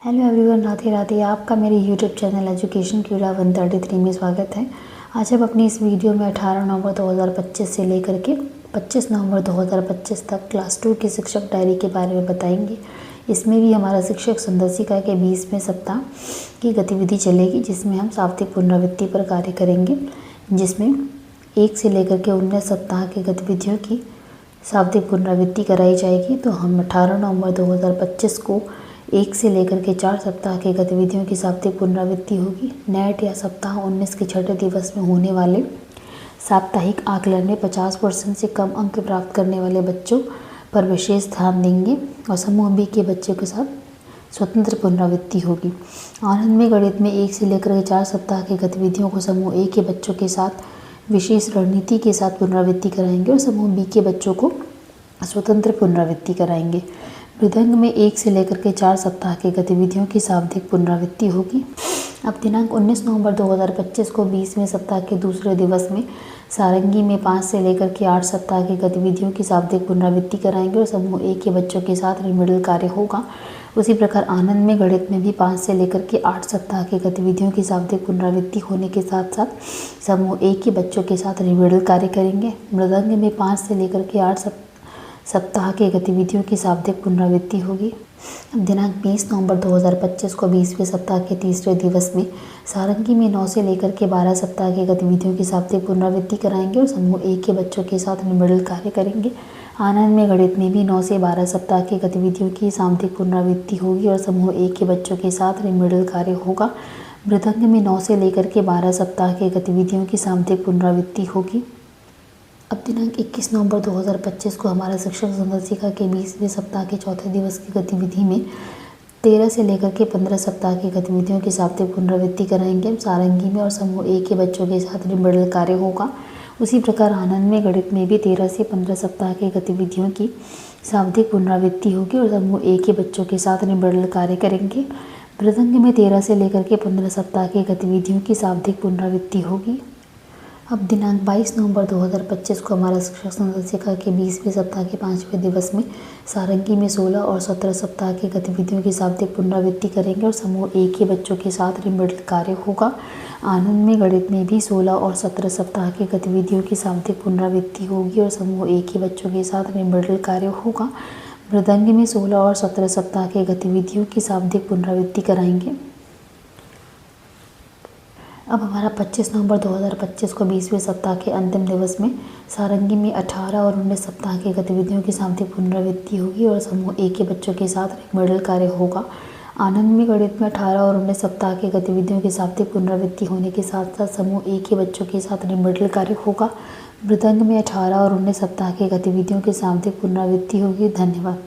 Hello everyone, Radhe Radhe. आपका मेरे YouTube channel education कीड़ा 133 में स्वागत है। आज हम अपनी इस वीडियो में 18 नवंबर 2025 से लेकर के 25 नवंबर 2025 तक क्लास 2 की शिक्षक डायरी के बारे में बताएंगे। इसमें भी हमारा शिक्षक संदर्शिका के 20वें सप्ताह की गतिविधि चलेगी, जिसमें हम शाब्दिक पुनरावृत्ति पर कार्य करेंगे, जिसमें 1 से लेकर के 19 सप्ताह की गतिविधियों की शाब्दिक पुनरावृत्ति कराई जाएगी। तो हम 18 नवंबर 2025 को 1 से लेकर के 4 सप्ताह की गतिविधियों की शाब्दिक पुनरावृत्ति होगी। नेट या सप्ताह 19 के छठे दिवस में होने वाले साप्ताहिक आकलन में 50% से कम अंक प्राप्त करने वाले बच्चों पर विशेष ध्यान देंगे और समूह बी के बच्चों के साथ स्वतंत्र पुनरावृत्ति होगी। आनंद में गणित में 1 से लेकर के 4 सप्ताह की गतिविधियों को समूह ए के बच्चों के साथ विशेष रणनीति के साथ पुनरावृत्ति कराएंगे और समूह बी के बच्चों को स्वतंत्र पुनरावृत्ति कराएंगे। मृदंग में 1 से लेकर के 4 सप्ताह की गतिविधियों की शाब्दिक पुनरावृत्ति होगी। अब दिनांक 19 नवंबर 2025 को 20वें सप्ताह के दूसरे दिवस में सारंगी में 5 से लेकर के 8 सप्ताह की गतिविधियों की शाब्दिक पुनरावृत्ति कराएंगे और समूह ए के बच्चों के साथ रिमिडल कार्य होगा। उसी प्रकार आनंद में गणित में भी 5 से लेकर के 8 सप्ताह की गतिविधियों की शाब्दिक पुनरावृत्ति होने के साथ साथ समूह ए के बच्चों के साथ रिमिडल कार्य करेंगे। मृदंग में 5 से लेकर के 8 सप्ताह की गतिविधियों की शाब्दिक पुनरावृत्ति होगी। अब दिनांक 20 नवंबर 2025 को 20वें सप्ताह के तीसरे दिवस में सारंगी में 9 से लेकर के 12 सप्ताह की गतिविधियों की शाब्दिक पुनरावृत्ति कराएंगे और समूह ए के बच्चों के साथ रिमिडल कार्य करेंगे। आनंद में गणित में भी 9 से 12 सप्ताह की गतिविधियों की शाब्दिक पुनरावृत्ति होगी और समूह ए के बच्चों के साथ रिमिडल कार्य होगा। मृदंग में 9 से लेकर के 12 सप्ताह की गतिविधियों की शाब्दिक पुनरावृत्ति होगी। अब दिनांक 21 नवंबर 2025 को हमारा शिक्षक संदर्शिका के 20वें सप्ताह के चौथे दिवस की गतिविधि में 13 से लेकर के 15 सप्ताह की गतिविधियों की शाब्दिक पुनरावृत्ति कराएंगे हम सारंगी में और समूह ए के बच्चों के साथ रिमिडल कार्य होगा। उसी प्रकार आनंद में गणित में भी 13 से 15 सप्ताह की गतिविधियों की शाब्दिक पुनरावृत्ति होगी और समूह ए के बच्चों के साथ रिमिडल कार्य करेंगे। मृदंग में 13 से लेकर के 15 सप्ताह की गतिविधियों की शाब्दिक पुनरावृत्ति होगी। अब दिनांक 22 नवंबर 2025 को हमारा शिक्षक संदर्शिका के 20वें सप्ताह के 5वें दिवस में सारंगी में 16 और 17 सप्ताह की गतिविधियों की शाब्दिक पुनरावृत्ति करेंगे और समूह ए के बच्चों के साथ रिमिडल कार्य होगा। आनंद में गणित में भी 16 और 17 सप्ताह की गतिविधियों की शाब्दिक पुनरावृत्ति होगी और समूह ए के बच्चों के साथ रिमिडल कार्य होगा। मृदंग में 16 और 17 सप्ताह की गतिविधियों की शाब्दिक पुनरावृत्ति कराएंगे। अब हमारा 25 नवंबर 2025 को 20वें सप्ताह के अंतिम दिवस में सारंगी में 18 और 19 सप्ताह की गतिविधियों की शाब्दिक पुनरावृत्ति होगी और समूह ए के बच्चों के साथ रिमिडल कार्य होगा। आनंद में गणित में 18 और 19 सप्ताह की गतिविधियों की शाब्दिक पुनरावृत्ति होने के साथ साथ समूह ए के बच्चों के साथ रिमिडल कार्य होगा। मृदंग में 18 और 19 सप्ताह की गतिविधियों की शाब्दिक पुनरावृत्ति होगी। धन्यवाद।